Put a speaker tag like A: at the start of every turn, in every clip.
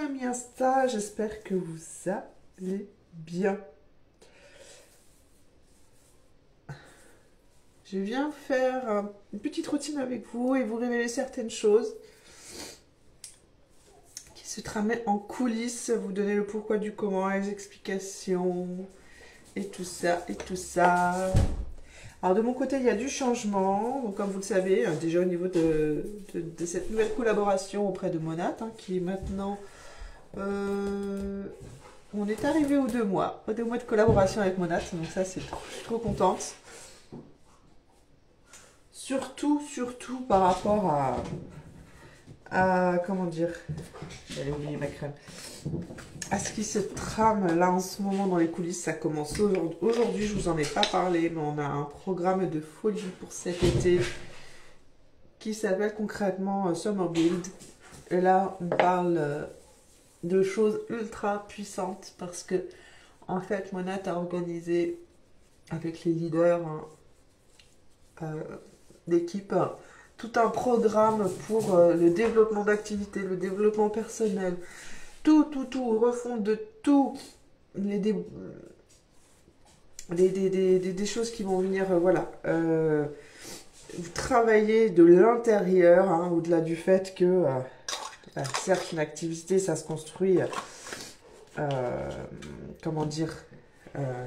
A: amis Insta, j'espère que vous allez bien. Je viens faire une petite routine avec vous et vous révéler certaines choses qui se tramaient en coulisses, vous donner le pourquoi du comment, les explications et tout ça et tout ça. Alors de mon côté, il y a du changement, donc comme vous le savez, déjà au niveau de cette nouvelle collaboration auprès de Monat, qui est maintenant... on est arrivé aux 2 mois de collaboration avec Monat, donc ça je suis trop contente. Surtout par rapport à comment dire, j'allais oublier ma crème, à ce qui se trame là en ce moment dans les coulisses. Ça commence aujourd'hui, je vous en ai pas parlé, mais on a un programme de folie pour cet été qui s'appelle concrètement Summer Build. Et là, on parle de choses ultra puissantes parce que en fait, Monat a organisé avec les leaders d'équipe tout un programme pour le développement d'activités, le développement personnel, tout, refonte de tout, des choses qui vont venir, vous travaillez de l'intérieur, au-delà du fait que, certes, une activité, ça se construit,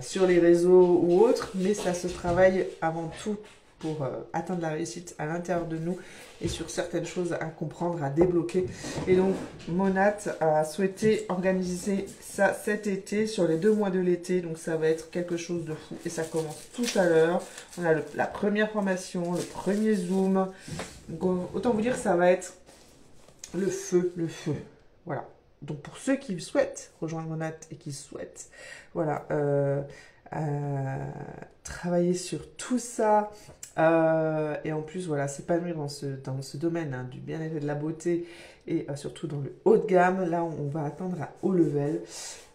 A: sur les réseaux ou autres, mais ça se travaille avant tout pour atteindre la réussite à l'intérieur de nous et sur certaines choses à comprendre, à débloquer. Et donc, Monat a souhaité organiser ça cet été, sur les 2 mois de l'été. Donc, ça va être quelque chose de fou. Et ça commence tout à l'heure. On a la première formation, le premier Zoom. Donc, autant vous dire, ça va être le feu. Voilà. Donc, pour ceux qui souhaitent rejoindre Monat et qui souhaitent, voilà, travailler sur tout ça, et en plus, voilà, s'épanouir dans ce domaine du bien-être et de la beauté, et surtout dans le haut de gamme, là, on va atteindre à haut level.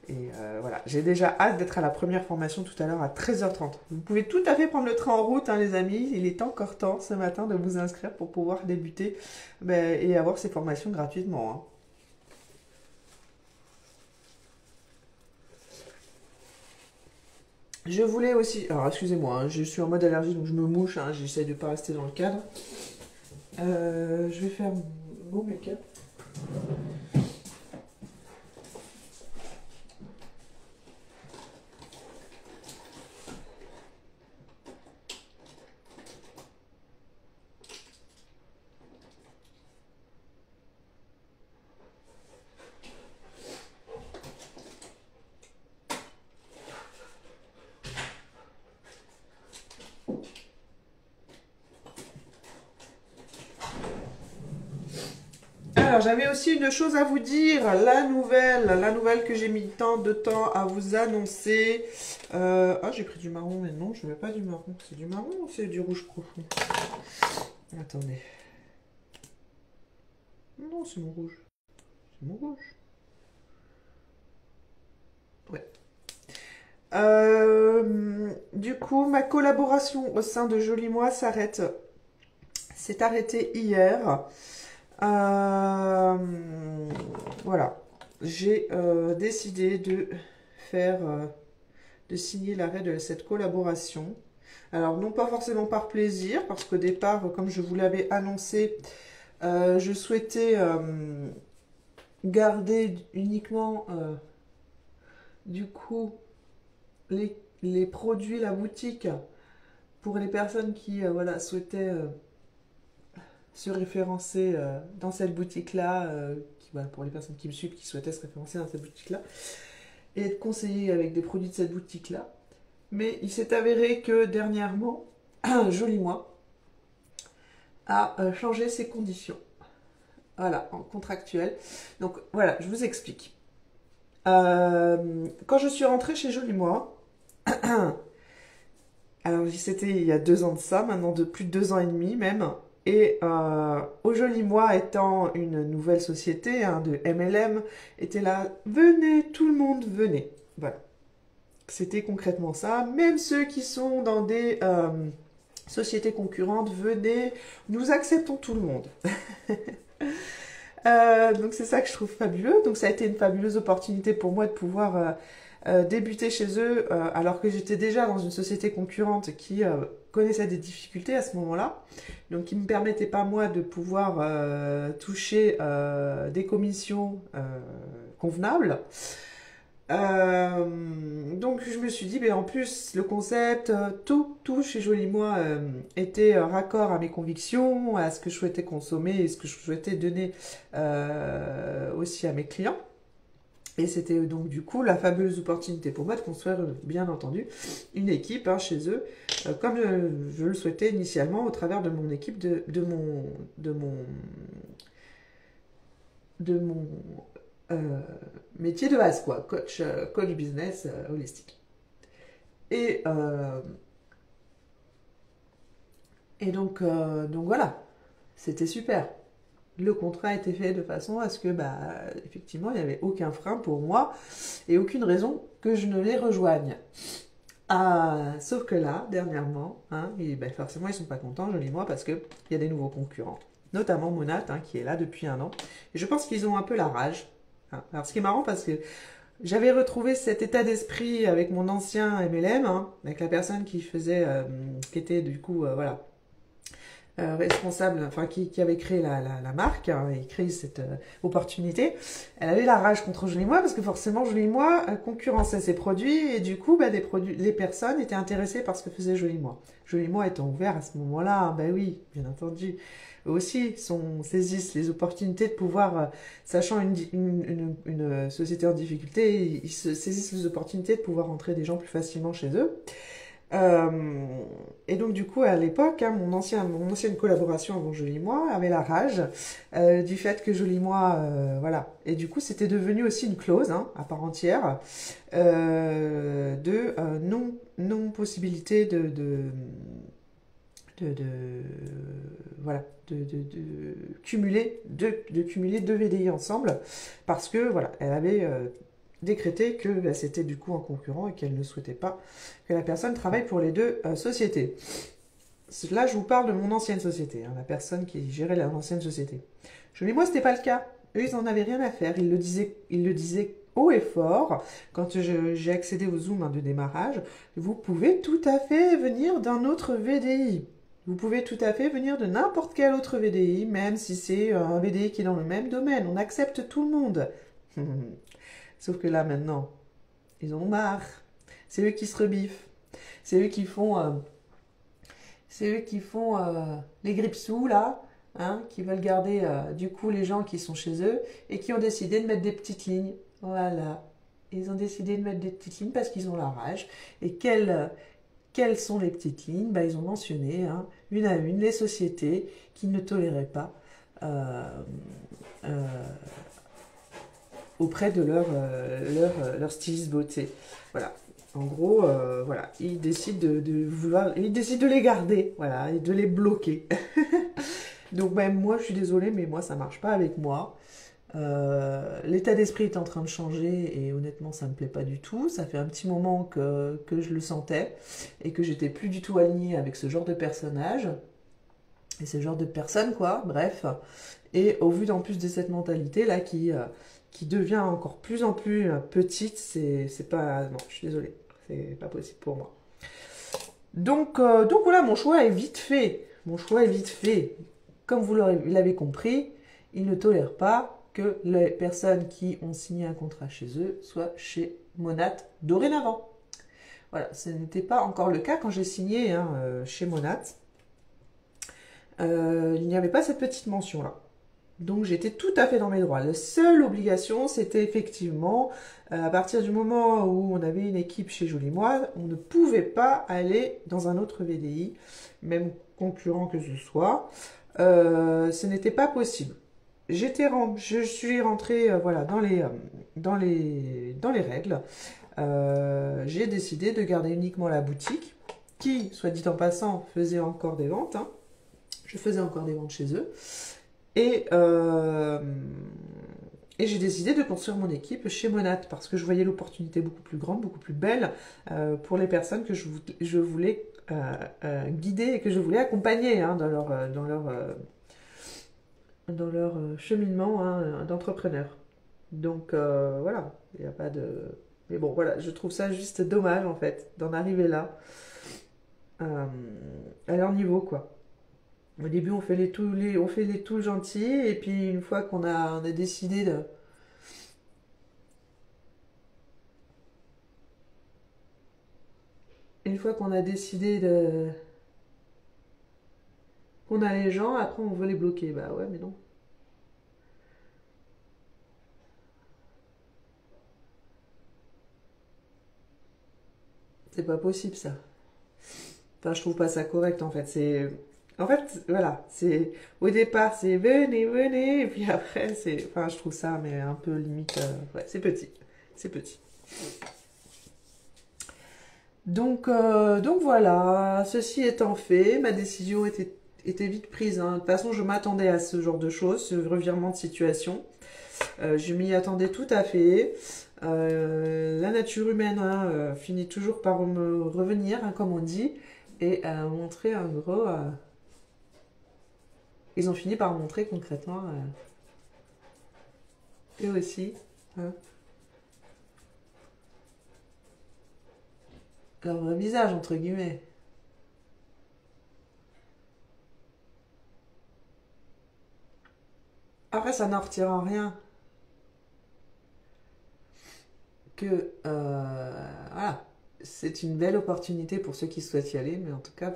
A: Et voilà, j'ai déjà hâte d'être à la première formation tout à l'heure à 13h30. Vous pouvez tout à fait prendre le train en route, les amis. Il est encore temps ce matin de vous inscrire pour pouvoir débuter et avoir ces formations gratuitement. Je voulais aussi... Alors, excusez-moi, je suis en mode allergie, donc je me mouche. J'essaie de ne pas rester dans le cadre. Je vais faire mon make-up. Alors, j'avais aussi une chose à vous dire, la nouvelle que j'ai mis tant de temps à vous annoncer. J'ai pris du marron, mais non, je ne mets pas du marron. C'est du marron ou c'est du rouge profond? Attendez. Non, c'est mon rouge. C'est mon rouge. Ouais. Du coup, ma collaboration au sein de Joli Moi s'est arrêtée hier. Voilà, j'ai décidé de signer l'arrêt de cette collaboration. Alors, non pas forcément par plaisir, parce qu'au départ, comme je vous l'avais annoncé, je souhaitais garder uniquement, du coup, les produits, la boutique, pour les personnes qui souhaitaient... se référencer dans cette boutique-là, pour les personnes qui me suivent, qui souhaitaient se référencer dans cette boutique-là, et être conseillées avec des produits de cette boutique-là. Mais il s'est avéré que dernièrement, Joli Moi a changé ses conditions. Voilà, en contractuel. Donc voilà, je vous explique. Quand je suis rentrée chez Joli Moi, alors c'était il y a 2 ans de ça, maintenant de plus de 2 ans et demi même. Et au Joli Moi étant une nouvelle société de MLM, était là, venez, tout le monde, venez. Voilà. C'était concrètement ça. Même ceux qui sont dans des sociétés concurrentes, venez, nous acceptons tout le monde. Donc c'est ça que je trouve fabuleux. Donc ça a été une fabuleuse opportunité pour moi de pouvoir débuter chez eux, alors que j'étais déjà dans une société concurrente qui connaissait des difficultés à ce moment-là, donc qui ne me permettait pas moi de pouvoir toucher des commissions convenables. Donc je me suis dit, mais en plus le concept, tout chez Joli Moi était raccord à mes convictions, à ce que je souhaitais consommer et ce que je souhaitais donner aussi à mes clients. Et c'était donc du coup la fabuleuse opportunité pour moi de construire, bien entendu, une équipe chez eux, comme je le souhaitais initialement au travers de mon équipe, de mon euh, métier de base, quoi, coach business holistique. Et, euh, et donc voilà, c'était super. Le contrat a été fait de façon à ce que, bah, effectivement, il n'y avait aucun frein pour moi et aucune raison que je ne les rejoigne. Ah, sauf que là, dernièrement, ben, forcément, ils ne sont pas contents, Joli Moi, parce qu'il y a des nouveaux concurrents. Notamment Monat, qui est là depuis un an. Et je pense qu'ils ont un peu la rage. Alors, ce qui est marrant, parce que j'avais retrouvé cet état d'esprit avec mon ancien MLM, avec la personne qui faisait, qui était du coup, voilà, responsable, enfin qui avait créé la marque et créé cette opportunité. Elle avait la rage contre Joli Moi parce que forcément Joli Moi concurrençait ses produits et du coup bah, les personnes étaient intéressées par ce que faisait Joli Moi. Joli Moi étant ouvert à ce moment-là, bah oui, bien entendu. Eux aussi saisissent les opportunités de pouvoir, sachant une société en difficulté, ils se saisissent les opportunités de pouvoir entrer des gens plus facilement chez eux. Euh, et donc du coup à l'époque, mon ancienne collaboration avant Joli Moi avait la rage du fait que Joli Moi, voilà. Et du coup c'était devenu aussi une clause à part entière de non possibilité de voilà de cumuler deux VDI ensemble parce que voilà elle avait décrété que bah, c'était du coup un concurrent et qu'elle ne souhaitait pas que la personne travaille pour les deux sociétés. Là, je vous parle de mon ancienne société, la personne qui gérait l'ancienne société. Je dis, moi, c'était pas le cas. Eux, ils en avaient rien à faire. Ils le disaient haut et fort quand j'ai accédé au Zoom de démarrage. Vous pouvez tout à fait venir d'un autre VDI. Vous pouvez tout à fait venir de n'importe quel autre VDI, même si c'est un VDI qui est dans le même domaine. On accepte tout le monde. Sauf que là, maintenant, ils en ont marre. C'est eux qui se rebiffent. C'est eux qui font, les grippe-sous, là, qui veulent garder, du coup, les gens qui sont chez eux et qui ont décidé de mettre des petites lignes. Voilà. Ils ont décidé de mettre des petites lignes parce qu'ils ont la rage. Et quelles sont les petites lignes? Bah, ils ont mentionné, une à une, les sociétés qui ne toléraient pas euh, euh, auprès de leur styliste beauté. Voilà. En gros, voilà, ils décident ils décident de les garder, voilà, et de les bloquer. Donc même moi, je suis désolée, mais moi, ça marche pas avec moi. L'état d'esprit est en train de changer et honnêtement, ça me plaît pas du tout. Ça fait un petit moment que je le sentais et que j'étais plus du tout alignée avec ce genre de personnage et ce genre de personne, quoi. Bref. Et au vu en plus de cette mentalité là qui devient encore plus en plus petite, c'est pas, non, je suis désolée, c'est pas possible pour moi. Donc voilà, mon choix est vite fait. Mon choix est vite fait. Comme vous l'avez compris, ils ne tolèrent pas que les personnes qui ont signé un contrat chez eux soient chez Monat dorénavant. Voilà, ce n'était pas encore le cas quand j'ai signé chez Monat. Il n'y avait pas cette petite mention-là. Donc j'étais tout à fait dans mes droits. La seule obligation, c'était effectivement, à partir du moment où on avait une équipe chez Joli Moi, on ne pouvait pas aller dans un autre VDI, même concurrent que ce soit. Ce n'était pas possible. Je suis rentrée voilà, dans les règles. J'ai décidé de garder uniquement la boutique, qui, soit dit en passant, faisait encore des ventes. Je faisais encore des ventes chez eux. Et j'ai décidé de construire mon équipe chez Monat parce que je voyais l'opportunité beaucoup plus grande, beaucoup plus belle pour les personnes que je voulais dans leur cheminement hein, d'entrepreneur. Donc voilà, il n'y a pas de... Mais bon, voilà, je trouve ça juste dommage en fait d'en arriver là, euh, à leur niveau quoi. Au début, on fait les tout gentils, et puis une fois on a décidé de, une fois qu'on a décidé de, qu'on a les gens, après on veut les bloquer. Bah ouais, mais non, c'est pas possible ça. Enfin, je trouve pas ça correct en fait. En fait, voilà, c'est, au départ c'est venez, venez, et puis après c'est, enfin, je trouve ça, mais un peu limite, ouais, c'est petit, c'est petit. Donc voilà, ceci étant fait, ma décision était vite prise, hein. De toute façon, je m'attendais à ce genre de choses, ce revirement de situation. Je m'y attendais tout à fait. La nature humaine hein, finit toujours par me revenir, hein, comme on dit, et montrer un gros. Ils ont fini par montrer concrètement, eux aussi, hein, leur vrai visage, entre guillemets. Après, ça n'en retire rien que voilà, c'est une belle opportunité pour ceux qui souhaitent y aller, mais en tout cas,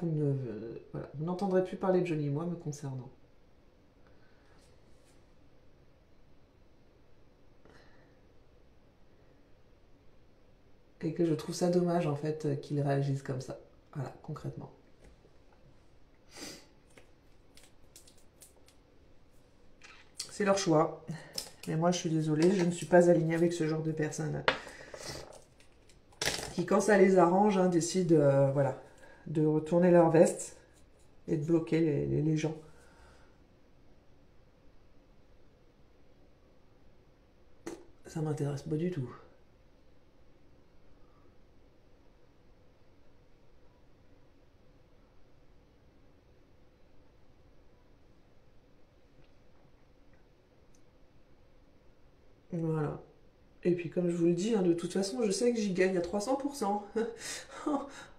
A: voilà, vous n'entendrez plus parler de Johnny moi me concernant. Et que je trouve ça dommage en fait qu'ils réagissent comme ça. Voilà, concrètement. C'est leur choix. Mais moi, je suis désolée, je ne suis pas alignée avec ce genre de personnes qui, quand ça les arrange, hein, décident voilà, de retourner leur veste et de bloquer les gens. Ça m'intéresse pas du tout. Voilà. Et puis, comme je vous le dis, hein, de toute façon, je sais que j'y gagne à 300%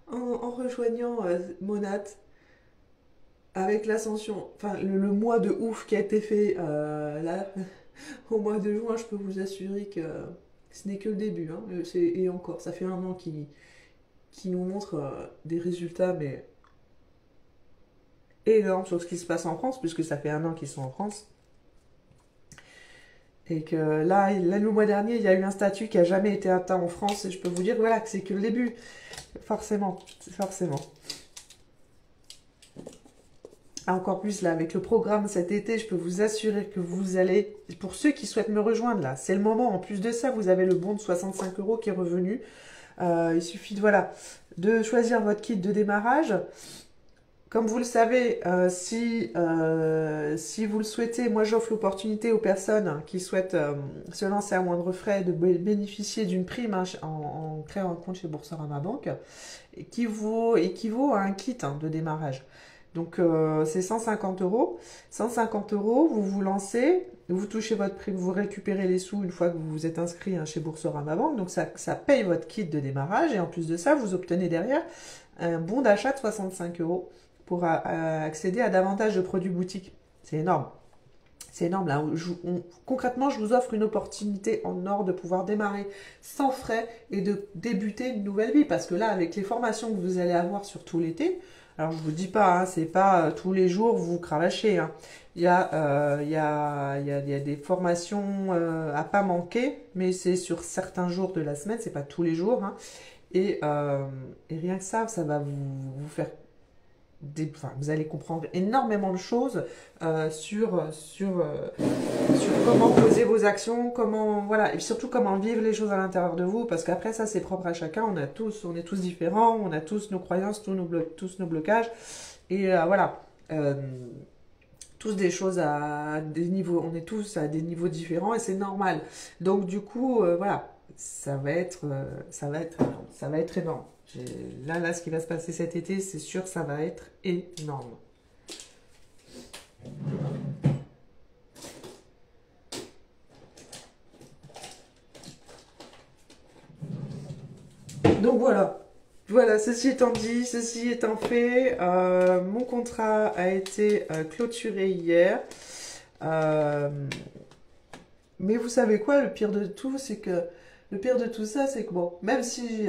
A: en rejoignant Monat avec l'ascension. Enfin, le mois de ouf qui a été fait là, au mois de juin, je peux vous assurer que ce n'est que le début, hein. Et encore, ça fait un an qui nous montre des résultats, mais énormes sur ce qui se passe en France, puisque ça fait un an qu'ils sont en France. Et que là, le mois dernier, il y a eu un statut qui a jamais été atteint en France, et je peux vous dire voilà, que c'est que le début. Forcément, forcément. Encore plus là, avec le programme cet été, je peux vous assurer que vous allez, pour ceux qui souhaitent me rejoindre là, c'est le moment. En plus de ça, vous avez le bon de 65 € qui est revenu. Il suffit de, voilà, de choisir votre kit de démarrage. Comme vous le savez, si vous le souhaitez, moi j'offre l'opportunité aux personnes qui souhaitent se lancer à moindre frais de bénéficier d'une prime hein, en créant un compte chez Boursorama Banque qui équivaut à un kit hein, de démarrage. Donc c'est 150 euros. 150 euros, vous vous lancez, vous touchez votre prime, vous récupérez les sous une fois que vous vous êtes inscrit hein, chez Boursorama Banque. Donc ça paye votre kit de démarrage et en plus de ça, vous obtenez derrière un bon d'achat de 65 euros pour accéder à davantage de produits boutiques. C'est énorme. C'est énorme. Là, concrètement, je vous offre une opportunité en or de pouvoir démarrer sans frais et de débuter une nouvelle vie. Parce que là, avec les formations que vous allez avoir sur tout l'été, alors je ne vous dis pas, hein, c'est pas tous les jours vous cravachez. Hein. Il y a des formations à pas manquer, mais c'est sur certains jours de la semaine, c'est pas tous les jours. Hein. Et rien que ça va vous faire enfin, vous allez comprendre énormément de choses sur comment poser vos actions, comment voilà, et surtout comment vivre les choses à l'intérieur de vous, parce qu'après ça c'est propre à chacun, on est tous différents, on a tous nos croyances, tous nos blocages, et voilà, tous des choses à des niveaux, on est tous à des niveaux différents et c'est normal. Donc du coup, voilà, ça va être énorme. Là, ce qui va se passer cet été, c'est sûr, ça va être énorme. Donc voilà. Voilà, ceci étant dit, ceci étant fait, mon contrat a été clôturé hier. Euh, mais vous savez quoi, le pire de tout, c'est que le pire de tout ça, c'est que bon, même si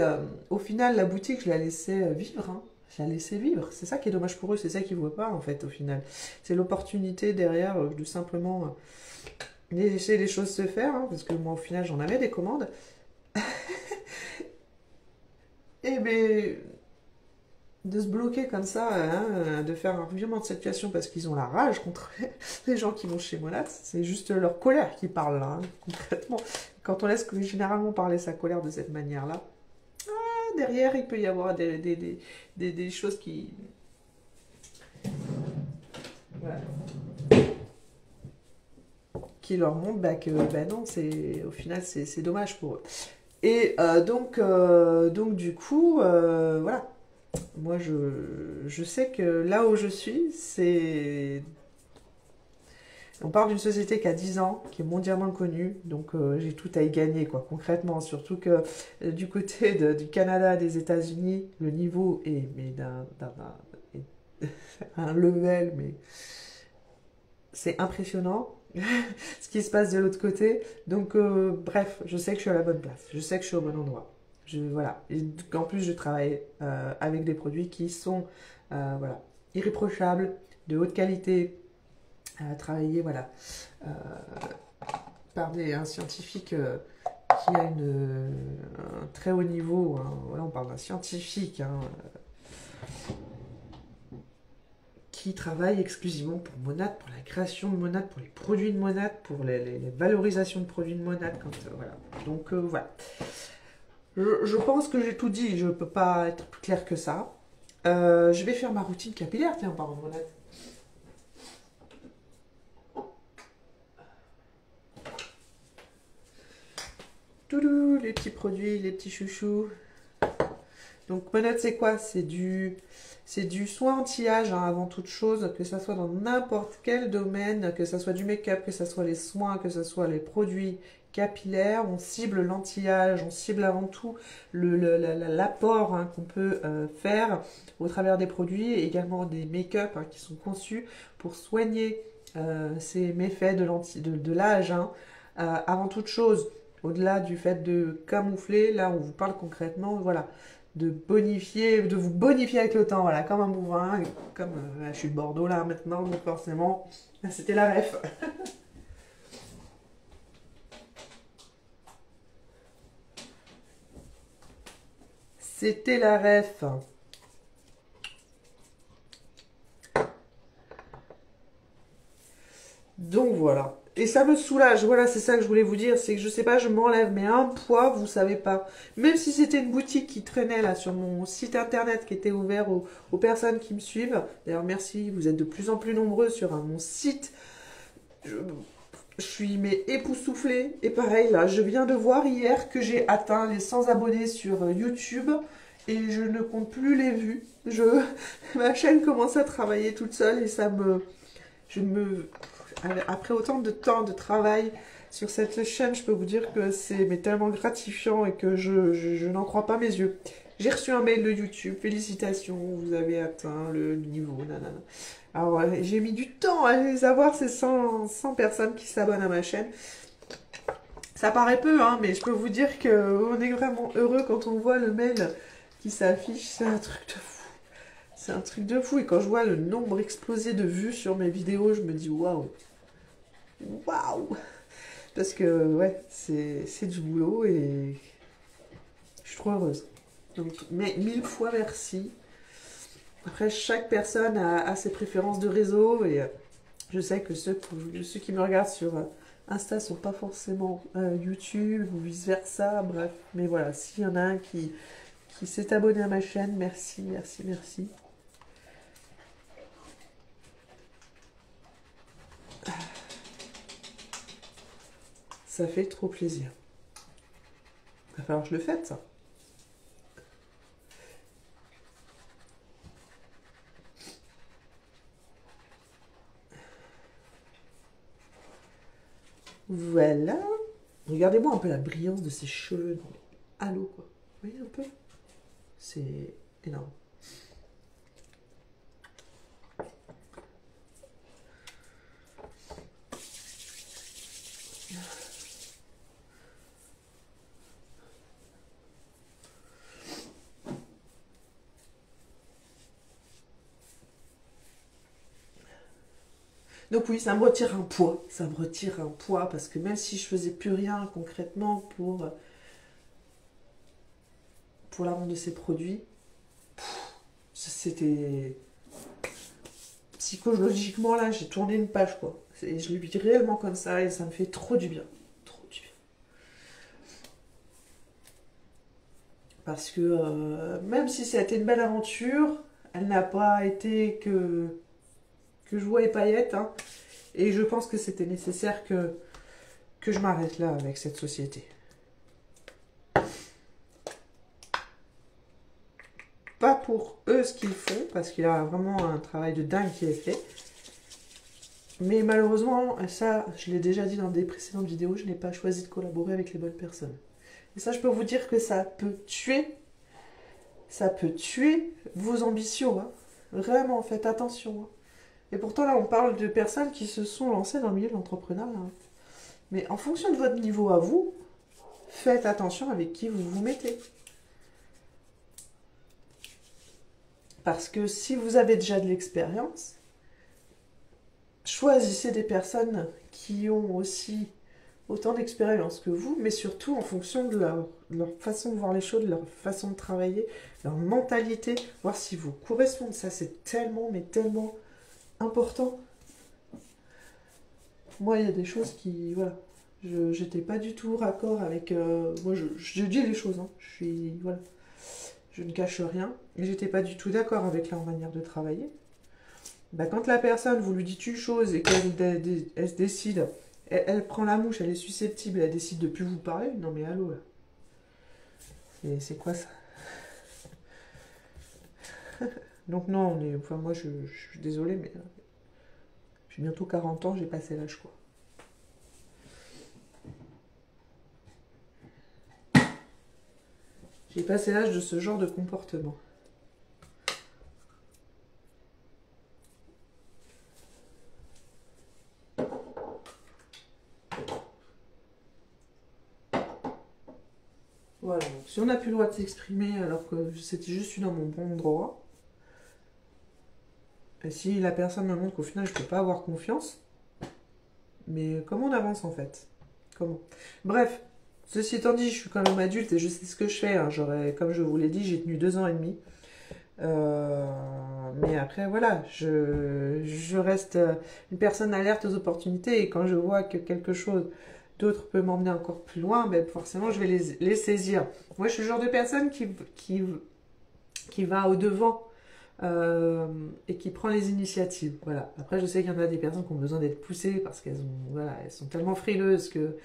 A: au final la boutique, je la laissais vivre, hein, je la laissais vivre. C'est ça qui est dommage pour eux, c'est ça qu'ils voient pas en fait au final. C'est l'opportunité derrière de simplement laisser les choses se faire, hein, parce que moi au final j'en avais des commandes. Et ben de se bloquer comme ça, hein, de faire un revirement de situation parce qu'ils ont la rage contre les gens qui vont chez Monat, c'est juste leur colère qui parle là, hein, concrètement. Quand on laisse généralement parler sa colère de cette manière-là, derrière il peut y avoir des choses qui... Voilà. Qui leur montrent bah, que bah non, au final c'est dommage pour eux. Et donc du coup, voilà. Moi, je sais que là où je suis, c'est... On parle d'une société qui a 10 ans, qui est mondialement connue, donc j'ai tout à y gagner, quoi, concrètement. Surtout que du côté du Canada, des États-Unis, le niveau est mais un level, mais c'est impressionnant ce qui se passe de l'autre côté. Donc, bref, je sais que je suis à la bonne place, je sais que je suis au bon endroit. Voilà. Et en plus, je travaille avec des produits qui sont voilà, irréprochables, de haute qualité, travaillés voilà, euh, par un scientifique qui a un très haut niveau. Hein. Voilà, on parle d'un scientifique hein, qui travaille exclusivement pour Monat, pour la création de Monat, pour les produits de Monat, pour les valorisations de produits de Monat. Voilà. Donc voilà. Je pense que j'ai tout dit, je ne peux pas être plus clair que ça. Je vais faire ma routine capillaire, tiens, pardon, Monat. Toudou, les petits produits, les petits chouchous. Donc Monat, c'est quoi? C'est du soin anti-âge hein, avant toute chose, que ça soit dans n'importe quel domaine, que ça soit du make-up, que ça soit les soins, que ça soit les produits capillaires. On cible l'anti-âge, on cible avant tout l'apport hein, qu'on peut faire au travers des produits et également des make-up hein, qui sont conçus pour soigner ces méfaits de l'âge. Hein. Avant toute chose, au-delà du fait de camoufler, là on vous parle concrètement, voilà de vous bonifier avec le temps, voilà, comme un bouvain, comme je suis de Bordeaux là maintenant, donc forcément, c'était la ref. C'était la ref. Donc voilà. Et ça me soulage, voilà, c'est ça que je voulais vous dire, c'est que je sais pas, je m'enlève, mais un poids, vous savez pas. Même si c'était une boutique qui traînait là sur mon site internet qui était ouvert aux personnes qui me suivent, d'ailleurs merci, vous êtes de plus en plus nombreux sur mon site, je suis mais époustouflée, et pareil là, je viens de voir hier que j'ai atteint les 100 abonnés sur YouTube, et je ne compte plus les vues, ma chaîne commence à travailler toute seule, et après autant de temps de travail sur cette chaîne, je peux vous dire que c'est tellement gratifiant et que je n'en crois pas mes yeux. J'ai reçu un mail de YouTube, félicitations, vous avez atteint le niveau, nanana. Alors j'ai mis du temps à les avoir, ces 100 personnes qui s'abonnent à ma chaîne. Ça paraît peu, hein, mais je peux vous dire qu'on est vraiment heureux quand on voit le mail qui s'affiche, c'est un truc de fou. C'est un truc de fou, et quand je vois le nombre explosé de vues sur mes vidéos, je me dis waouh. Waouh! Parce que, ouais, c'est du boulot et je suis trop heureuse. Donc, mais 1000 fois merci. Après, chaque personne a ses préférences de réseau et je sais que ceux qui me regardent sur Insta sont pas forcément YouTube ou vice-versa, bref. Mais voilà, s'il y en a un qui s'est abonné à ma chaîne, merci, merci, merci. Ça fait trop plaisir. Il va falloir que je le fasse, ça. Voilà. Regardez-moi un peu la brillance de ses cheveux. Halo, quoi. Vous voyez un peu? C'est énorme. Donc oui, ça me retire un poids. Ça me retire un poids parce que même si je faisais plus rien concrètement pour la vente de ces produits, c'était... Psychologiquement, là, j'ai tourné une page, quoi. Et je le vis réellement comme ça et ça me fait trop du bien. Trop du bien. Parce que même si ça a été une belle aventure, elle n'a pas été que joie et paillettes, hein. Et je pense que c'était nécessaire que je m'arrête là avec cette société. Pas pour eux ce qu'ils font, parce qu'il y a vraiment un travail de dingue qui est fait. Mais malheureusement, ça, je l'ai déjà dit dans des précédentes vidéos, je n'ai pas choisi de collaborer avec les bonnes personnes. Et ça, je peux vous dire que ça peut tuer vos ambitions, hein. Vraiment, faites attention, hein. Et pourtant, là, on parle de personnes qui se sont lancées dans le milieu de l'entrepreneuriat, hein. Mais en fonction de votre niveau à vous, faites attention avec qui vous vous mettez. Parce que si vous avez déjà de l'expérience, choisissez des personnes qui ont aussi autant d'expérience que vous, mais surtout en fonction de leur façon de voir les choses, de leur façon de travailler, leur mentalité, voir si vous correspondent. Ça, c'est tellement, mais tellement important. Moi, il y a des choses qui... Voilà. J'étais pas du tout raccord avec... moi, je dis les choses, hein. Voilà. Je ne cache rien. Et j'étais pas du tout d'accord avec leur manière de travailler. Bah, quand la personne, vous lui dites une chose et qu'elle se décide, elle prend la mouche, elle est susceptible, elle décide de plus vous parler, non mais allô, là. C'est quoi ça? Donc non, enfin, moi je suis désolée, mais j'ai bientôt 40 ans, j'ai passé l'âge, quoi. J'ai passé l'âge de ce genre de comportement. Voilà, donc si on n'a plus le droit de s'exprimer alors que c'était juste dans mon bon droit, et si la personne me montre qu'au final je ne peux pas avoir confiance, mais comment on avance en fait? Comment? Bref, ceci étant dit, je suis quand même adulte et je sais ce que je fais, hein. Comme je vous l'ai dit, j'ai tenu 2 ans et demi. Mais après, voilà, je reste une personne alerte aux opportunités et quand je vois que quelque chose d'autre peut m'emmener encore plus loin, ben forcément, je vais les saisir. Moi, je suis le genre de personne qui va au-devant et qui prend les initiatives. Voilà. Après, je sais qu'il y en a des personnes qui ont besoin d'être poussées parce qu'elles voilà, elles sont tellement frileuses que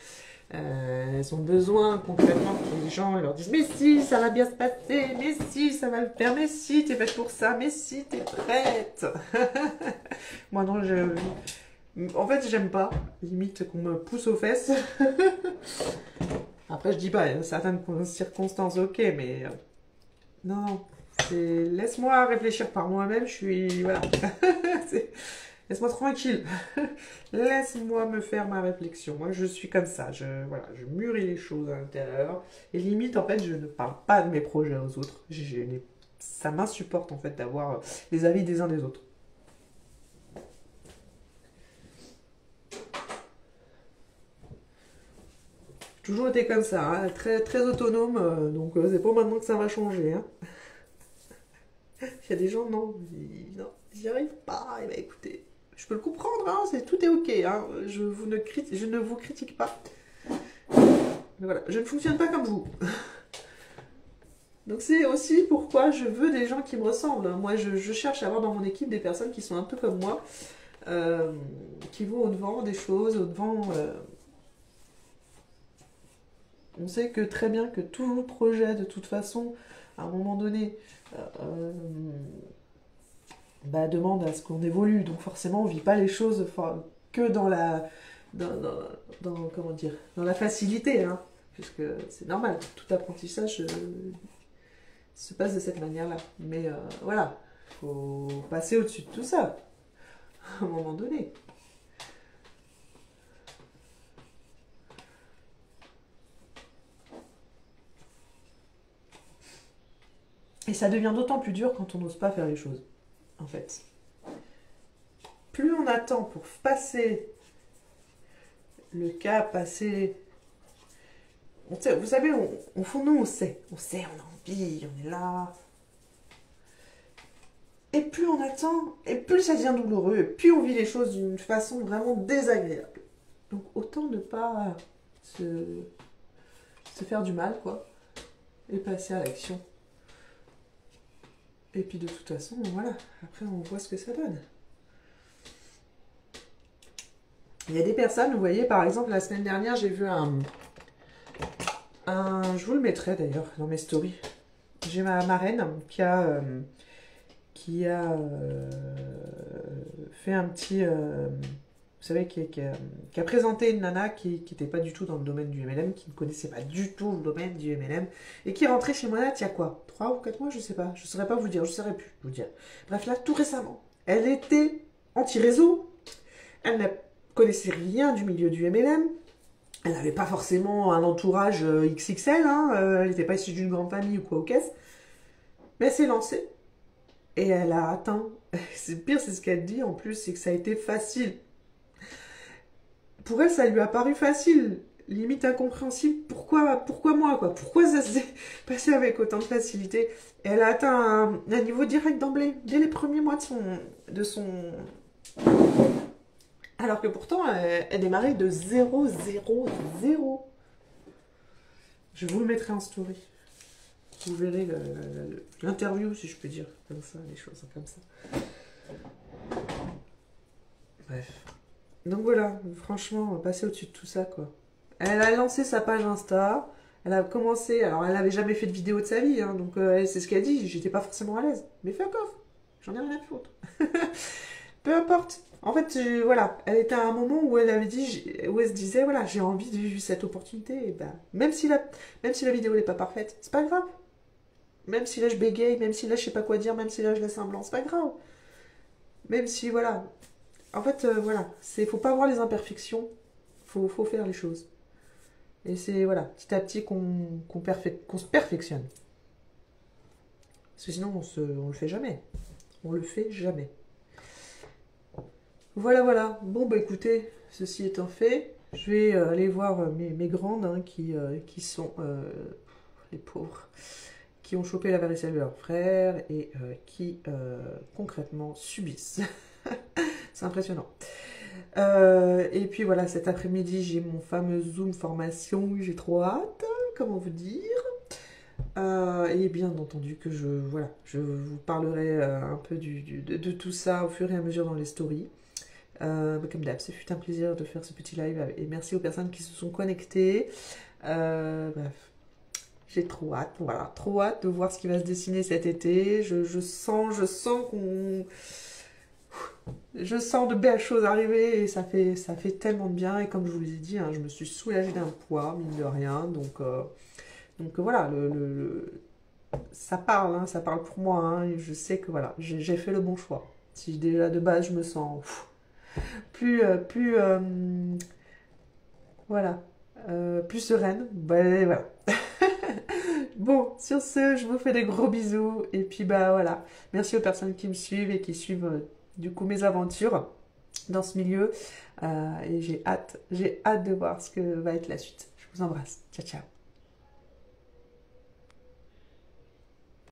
A: elles ont besoin concrètement que les gens leur disent mais si ça va bien se passer, mais si ça va le faire, mais si t'es faite pour ça, mais si t'es prête. Moi non, en fait j'aime pas limite qu'on me pousse aux fesses. Après je dis pas, il y a certaines circonstances ok, mais non, laisse-moi réfléchir par moi-même, je suis voilà. Laisse-moi tranquille. Laisse-moi me faire ma réflexion. Moi, je suis comme ça. Voilà, je mûris les choses à l'intérieur. Et limite, en fait, je ne parle pas de mes projets aux autres. Ça m'insupporte, en fait, d'avoir les avis des uns des autres. J'ai toujours été comme ça, hein, très, très autonome. Donc, c'est pas maintenant que ça va changer, hein. Il y a des gens, non, non, ils n'y arrivent pas. Et ben, écoutez, je peux le comprendre, hein, tout est ok, hein. Je ne vous critique pas. Mais voilà, je ne fonctionne pas comme vous. Donc c'est aussi pourquoi je veux des gens qui me ressemblent. Moi, je cherche à avoir dans mon équipe des personnes qui sont un peu comme moi, qui vont au-devant des choses, au-devant... On sait que très bien que tout projet, de toute façon, à un moment donné, demande à ce qu'on évolue. Donc forcément, on ne vit pas les choses que dans la... comment dire, dans la facilité, hein, puisque c'est normal, tout apprentissage se passe de cette manière-là. Mais voilà, faut passer au-dessus de tout ça, à un moment donné. Et ça devient d'autant plus dur quand on n'ose pas faire les choses, en fait. Plus on attend pour passer le cap, passer... vous savez, au fond de nous, on sait, on a envie, on est là. Et plus on attend, et plus ça devient douloureux, et plus on vit les choses d'une façon vraiment désagréable. Donc autant ne pas se faire du mal, quoi, et passer à l'action. Et puis de toute façon, voilà, après on voit ce que ça donne. Il y a des personnes, vous voyez, par exemple, la semaine dernière, j'ai vu je vous le mettrai d'ailleurs dans mes stories. J'ai ma marraine qui a fait un petit... vous savez, qui a présenté une nana qui n'était pas du tout dans le domaine du MLM, qui ne connaissait pas du tout le domaine du MLM, et qui est rentrée chez moi là, il y a quoi, 3 ou 4 mois, je sais pas, je ne saurais pas vous dire, je ne saurais plus vous dire. Bref, là, tout récemment, elle était anti-réseau, elle ne connaissait rien du milieu du MLM, elle n'avait pas forcément un entourage XXL, hein, elle n'était pas issue d'une grande famille ou quoi au caisse, mais elle s'est lancée, et elle a atteint, c'est pire, c'est ce qu'elle dit en plus, c'est que ça a été facile. Pour elle, ça lui a paru facile, limite incompréhensible. Pourquoi moi, quoi? Pourquoi ça s'est passé avec autant de facilité? Et elle a atteint un niveau direct d'emblée, dès les premiers mois de son... Alors que pourtant, elle démarrait de 0, 0, 0. Je vous le mettrai en story. Vous verrez l'interview, si je peux dire, comme ça, les choses comme ça. Bref. Donc voilà, franchement, passer au-dessus de tout ça, quoi. Elle a lancé sa page Insta, elle a commencé, alors elle n'avait jamais fait de vidéo de sa vie, hein, donc c'est ce qu'elle dit, j'étais pas forcément à l'aise. Mais fuck off, j'en ai rien à foutre. Peu importe. En fait, voilà, elle était à un moment où elle avait dit, où elle se disait, voilà, j'ai envie de vivre cette opportunité, et ben, même si la vidéo n'est pas parfaite, c'est pas grave. Même si là je bégaye, même si là je sais pas quoi dire, même si là je laisse un blanc, c'est pas grave. Même si, voilà. En fait, voilà, faut pas voir les imperfections, faut faire les choses. Et c'est, voilà, petit à petit qu'on se perfectionne. Parce que sinon, on le fait jamais. On le fait jamais. Voilà, voilà. Bon, bah écoutez, ceci étant fait, je vais aller voir mes grandes, hein, qui sont, les pauvres, qui ont chopé la varicelle de leur frère et qui, concrètement, subissent. C'est impressionnant. Et puis voilà, cet après-midi, j'ai mon fameux Zoom formation, j'ai trop hâte, comment vous dire. Et bien entendu que je vous parlerai un peu de tout ça au fur et à mesure dans les stories. Comme d'hab, ce fut un plaisir de faire ce petit live et merci aux personnes qui se sont connectées. Bref, j'ai trop hâte, voilà, trop hâte de voir ce qui va se dessiner cet été. Je sens qu'on... Je sens de belles choses arriver et ça fait tellement de bien. Et comme je vous l'ai dit, hein, je me suis soulagée d'un poids, mine de rien. Donc voilà, ça parle, hein, ça parle pour moi. Hein, et je sais que voilà, j'ai fait le bon choix. Si déjà de base je me sens voilà, plus sereine, ben voilà. Bon, sur ce, je vous fais des gros bisous. Et puis bah voilà, merci aux personnes qui me suivent et qui suivent du coup mes aventures dans ce milieu. Et j'ai hâte de voir ce que va être la suite. Je vous embrasse. Ciao, ciao.